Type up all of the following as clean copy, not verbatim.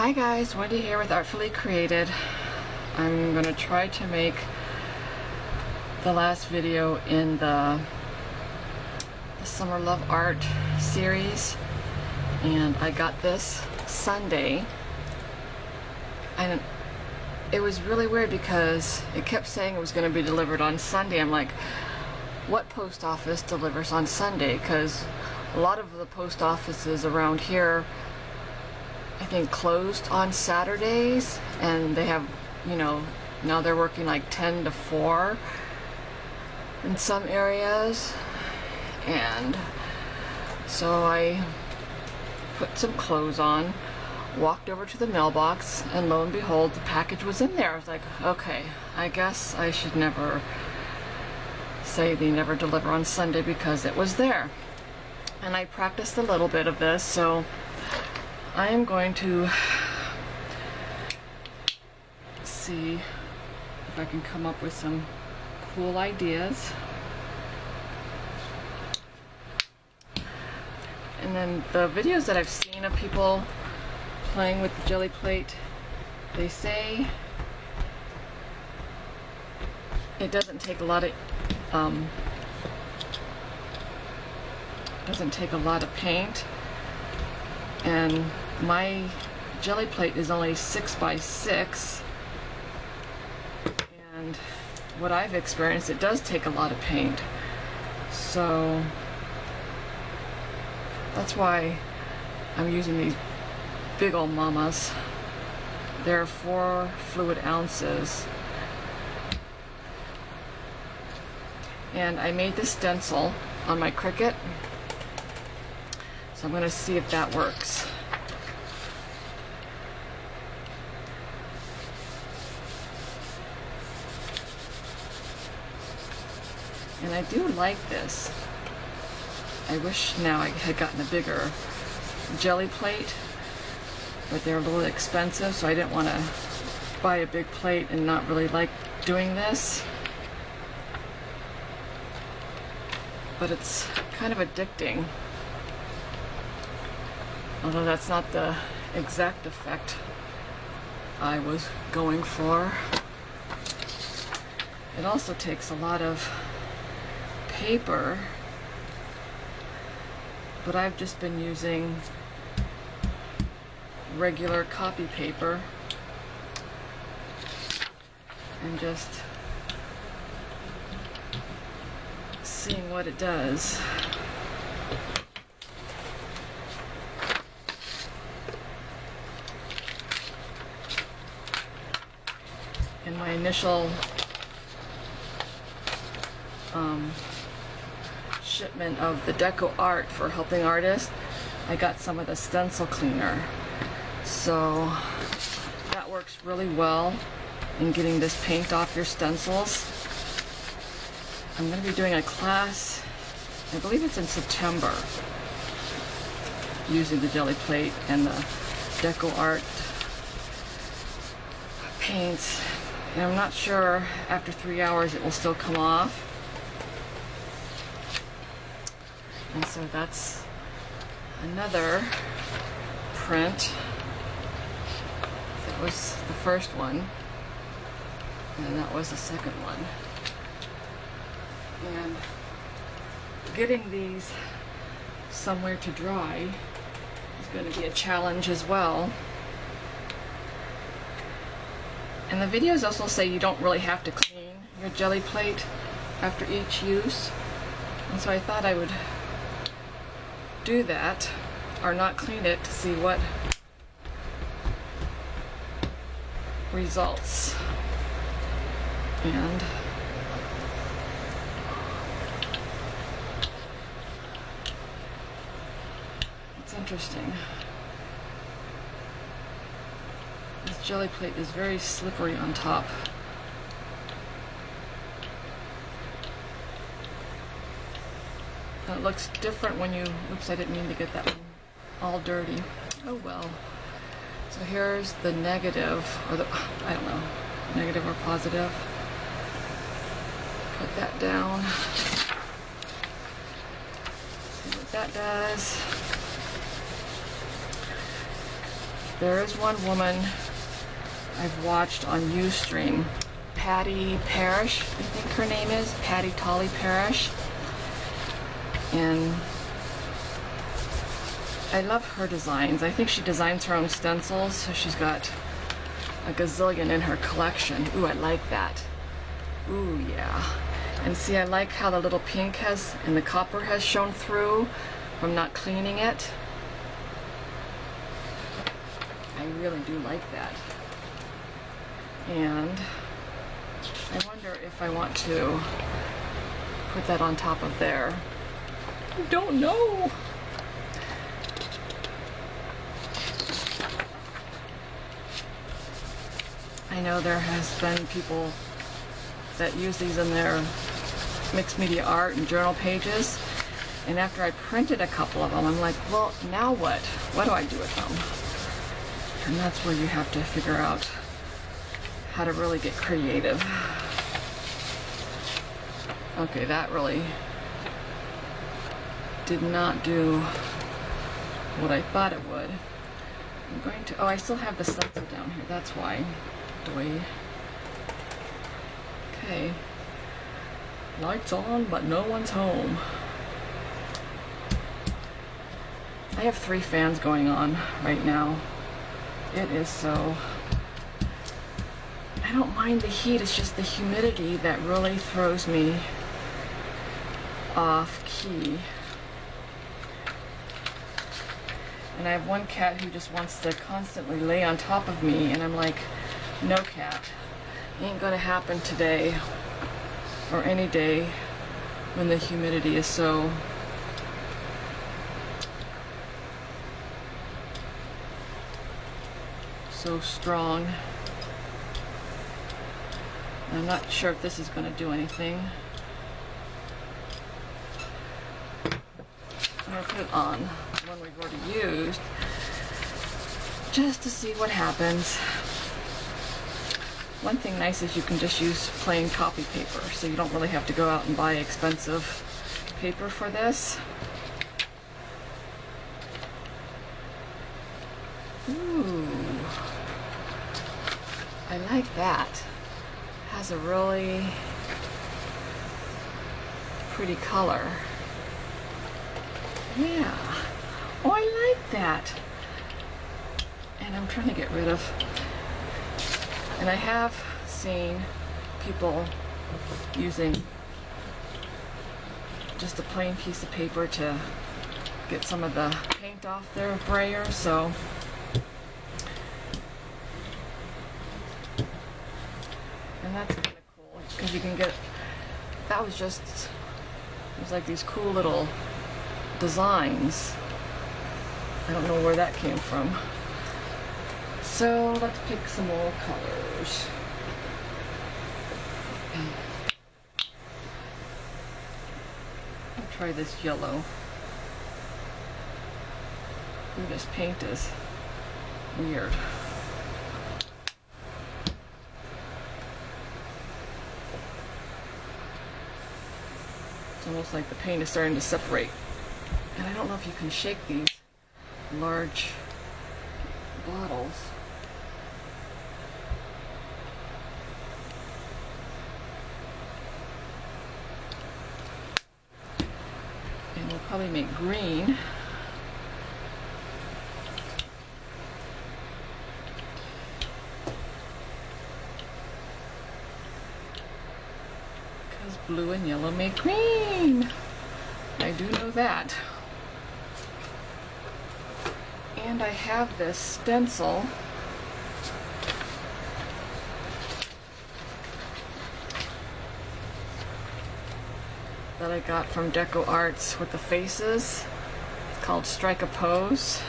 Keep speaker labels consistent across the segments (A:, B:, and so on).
A: Hi guys, Wendy here with Artfully Created. I'm going to try to make the last video in the Summer Love Art series, and I got this Sunday, and it was really weird because it kept saying it was going to be delivered on Sunday. I'm like, what post office delivers on Sunday? Because a lot of the post offices around here, I think, closed on Saturdays, and they have, you know, now they're working like 10 to 4 in some areas. And so I put some clothes on, walked over to the mailbox, and lo and behold, the package was in there. I was like, okay, I guess I should never say they never deliver on Sunday because it was there. And I practiced a little bit of this, so I am going to see if I can come up with some cool ideas. And then the videos that I've seen of people playing with the jelly plate, they say it doesn't take a lot of paint, and my jelly plate is only 6 by 6, and what I've experienced, it does take a lot of paint. So that's why I'm using these big old mamas. They're 4 fluid ounces. And I made this stencil on my Cricut, so I'm going to see if that works. And I do like this. I wish now I had gotten a bigger jelly plate, but they're a little expensive, so I didn't want to buy a big plate and not really like doing this. But it's kind of addicting, although that's not the exact effect I was going for. It also takes a lot of paper, but I've just been using regular copy paper and just seeing what it does. In my initial shipment of the Deco Art for Helping Artists, I got some of the stencil cleaner, so that works really well in getting this paint off your stencils. I'm going to be doing a class, I believe it's in September, using the jelly plate and the Deco Art paints, and I'm not sure after 3 hours it will still come off. And so that's another print. That was the first one, and that was the second one. And getting these somewhere to dry is going to be a challenge as well. And the videos also say you don't really have to clean your jelly plate after each use, and so I thought I would do that, or not clean it, to see what results. And it's interesting. This jelly plate is very slippery on top. It looks different when you, oops, I didn't mean to get that one all dirty. Oh well. So here's the negative, or the, I don't know, negative or positive. Put that down. See what that does. There is one woman I've watched on Ustream, Patty Parrish, I think her name is, Patty Tolly Parrish. And I love her designs. I think she designs her own stencils, so she's got a gazillion in her collection. Ooh, I like that. Ooh, yeah. And see, I like how the little pink has, and the copper has shown through from not cleaning it. I really do like that. And I wonder if I want to put that on top of there. I don't know. I know there has been people that use these in their mixed media art and journal pages, and after I printed a couple of them, I'm like, well, now what? What do I do with them? And that's where you have to figure out how to really get creative. Okay, that really did not do what I thought it would. I'm going to, oh, I still have the stencil down here, that's why. Doy. Okay. Lights on, but no one's home. I have 3 fans going on right now. It is so... I don't mind the heat, it's just the humidity that really throws me off key. And I have one cat who just wants to constantly lay on top of me, and I'm like, no, cat, ain't gonna happen today or any day when the humidity is so strong. I'm not sure if this is going to do anything. I'm going to put it on the one we've already used just to see what happens. One thing nice is you can just use plain copy paper, so you don't really have to go out and buy expensive paper for this. Ooh, I like that. Has a really pretty color. Yeah. Oh, I like that. And I'm trying to get rid of, and I have seen people using just a plain piece of paper to get some of the paint off their brayer, so and that's kind of cool because you can get, that was just, it was like these cool little designs. I don't know where that came from. So let's pick some more colors. I'll try this yellow. Ooh, this paint is weird. It's almost like the paint is starting to separate. And I don't know if you can shake these large bottles. And we'll probably make green. Because blue and yellow make green. I do know that. And I have this stencil that I got from Deco Arts with the faces. It's called Strike a Pose.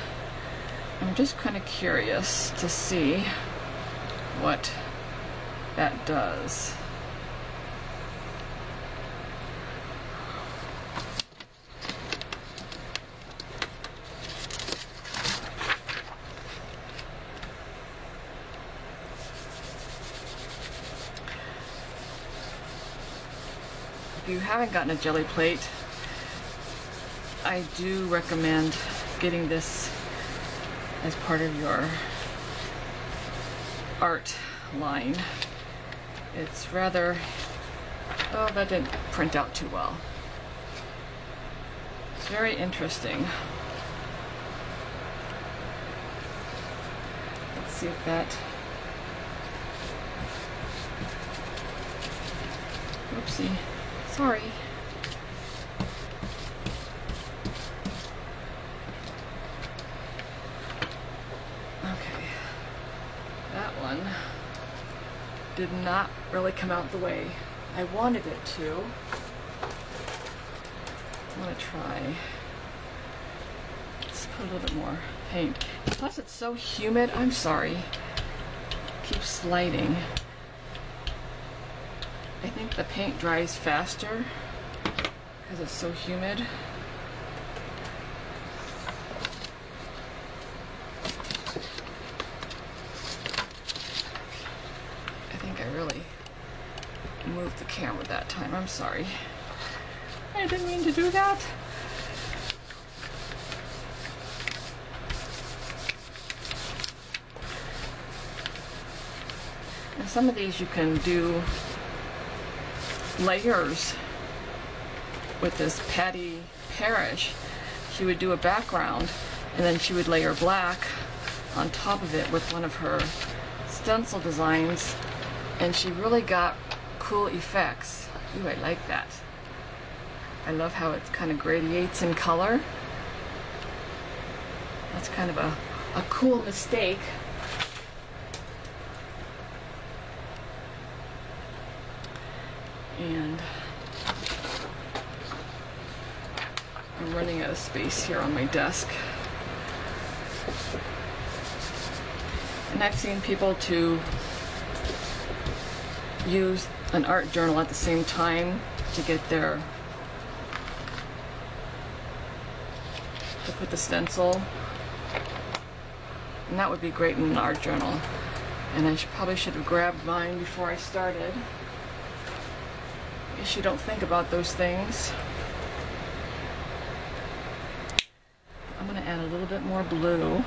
A: I'm just kind of curious to see what that does. If you haven't gotten a jelly plate, I do recommend getting this as part of your art line. It's rather, oh, that didn't print out too well. It's very interesting. Let's see if that, oopsie, sorry. Okay, that one did not really come out the way I wanted it to. I'm gonna try. Let's put a little bit more paint. Plus it's so humid, I'm sorry. Keeps sliding. I think the paint dries faster because it's so humid. I think I really moved the camera that time, I'm sorry. I didn't mean to do that. And some of these you can do layers with this Patty Parrish. She would do a background and then she would layer black on top of it with one of her stencil designs, and she really got cool effects. Ooh, I like that. I love how it kind of gradiates in color. That's kind of a cool mistake. And I'm running out of space here on my desk. And I've seen people to use an art journal at the same time to get their, to put the stencil. And that would be great in an art journal. And I probably should have grabbed mine before I started. I guess you don't think about those things. I'm going to add a little bit more blue.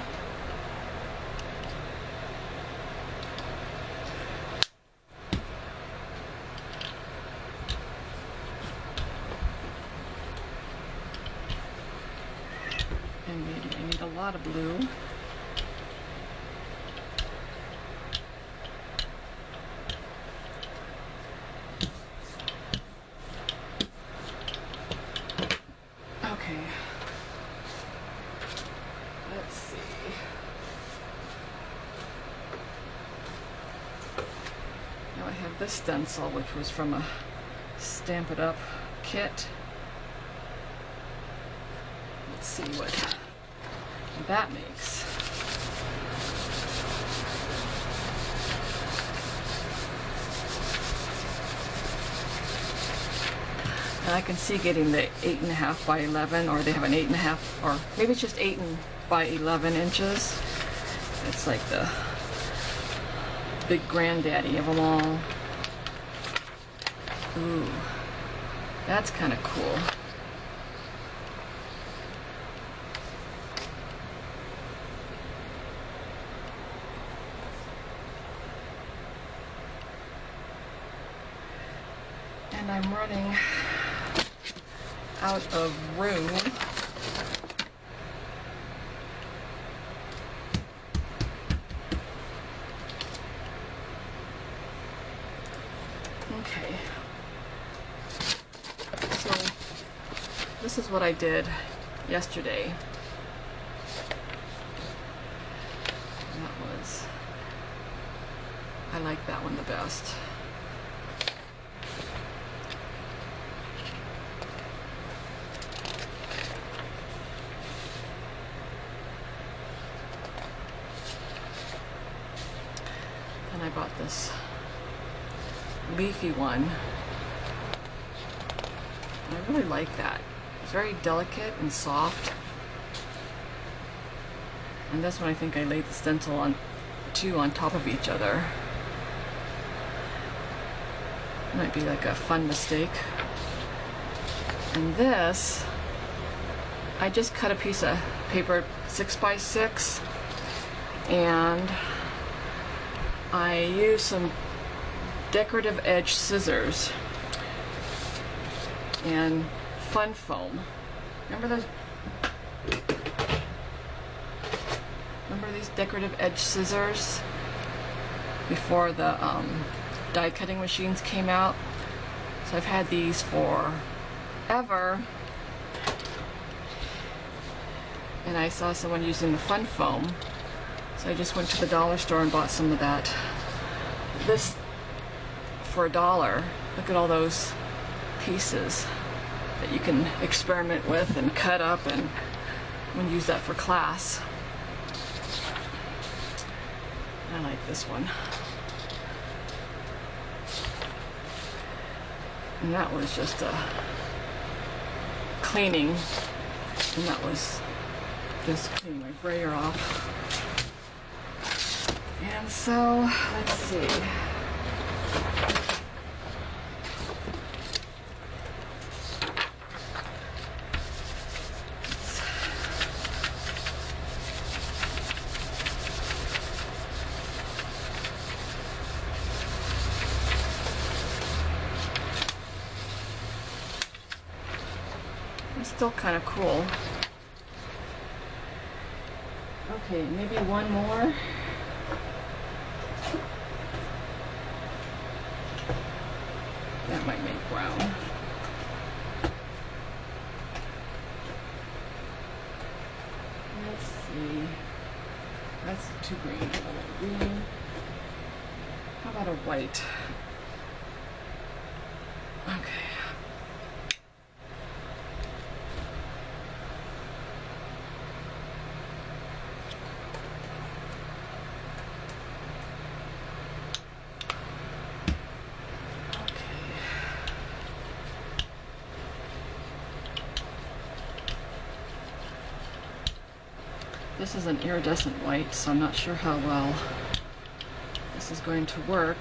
A: And maybe I need a lot of blue. Okay. Let's see. Now I have this stencil, which was from a Stamp It Up kit. Let's see what that makes. And I can see getting the 8.5 by 11, or they have an 8.5, or maybe it's just 8 by 11 inches. It's like the big granddaddy of them all. Ooh, that's kind of cool. And I'm running out of room. Okay. So this is what I did yesterday. That was, I like that one the best. And I bought this leafy one. I really like that. It's very delicate and soft. And this one I think I laid the stencil on two on top of each other. Might be like a fun mistake. And this, I just cut a piece of paper 6 by 6 and I used some decorative edge scissors and Fun Foam. Remember those? Remember these decorative edge scissors before the die cutting machines came out? So I've had these forever, and I saw someone using the Fun Foam, so I just went to the dollar store and bought some of that. This for $1. Look at all those pieces that you can experiment with and cut up, and I'm going to use that for class. I like this one. And that was just a cleaning, and that was just cleaning my brayer off. And so, let's see. It's still kind of cool. Okay, maybe one more. That might make brown. Let's see. That's too green. How about a green? How about a white? Okay. This is an iridescent white, so I'm not sure how well this is going to work.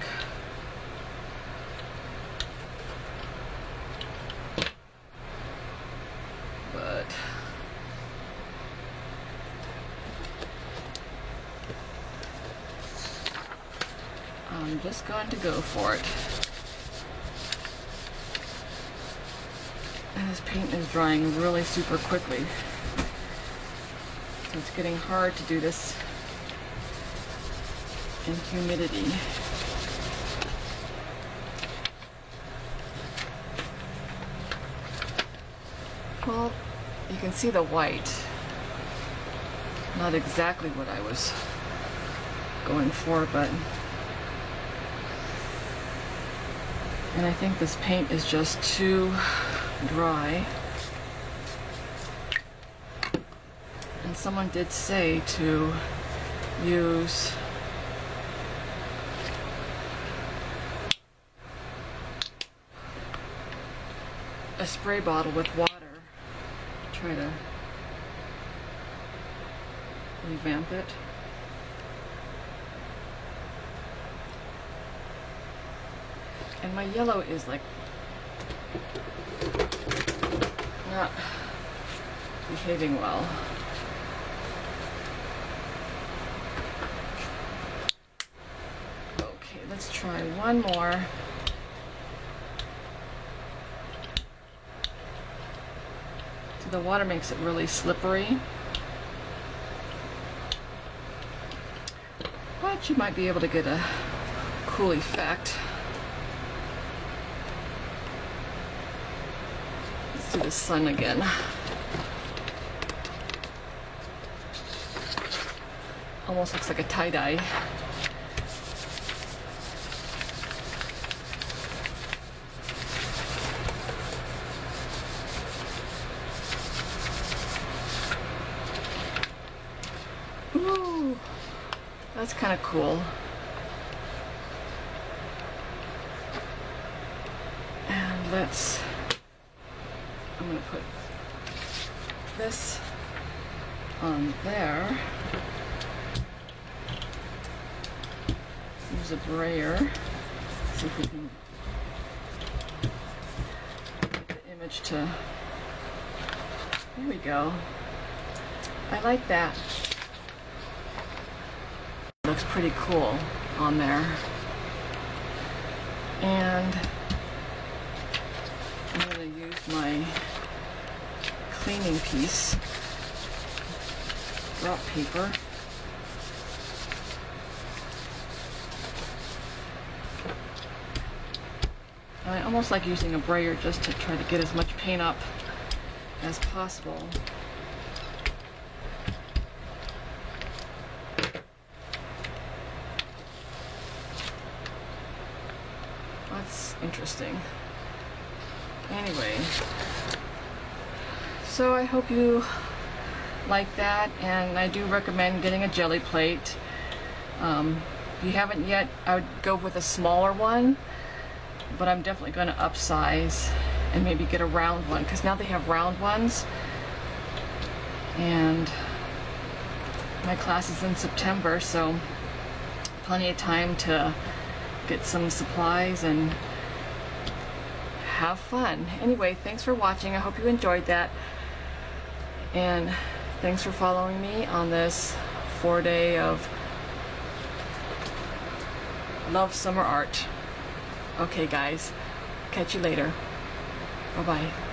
A: But I'm just going to go for it. And this paint is drying really super quickly. So it's getting hard to do this in humidity. Well, you can see the white. Not exactly what I was going for, but... And I think this paint is just too dry. And someone did say to use a spray bottle with water to try to revamp it. And my yellow is like not behaving well. Okay, let's try one more. So the water makes it really slippery. But you might be able to get a cool effect. Let's do the sun again. Almost looks like a tie-dye. Ooh, that's kind of cool. And I'm going to put this on there. Use a brayer. See if we can get the image to... There we go. I like that. Looks pretty cool. on there. And I'm going to use my cleaning piece, wrap paper. I almost like using a brayer just to try to get as much paint up as possible. That's interesting. Anyway, so I hope you like that, and I do recommend getting a jelly plate. If you haven't yet, I would go with a smaller one, but I'm definitely going to upsize and maybe get a round one, because now they have round ones, and my class is in September, so plenty of time to get some supplies and have fun. Anyway, thanks for watching. I hope you enjoyed that, and thanks for following me on this 4-day of Love Summer Art. Okay guys, catch you later. Bye-bye.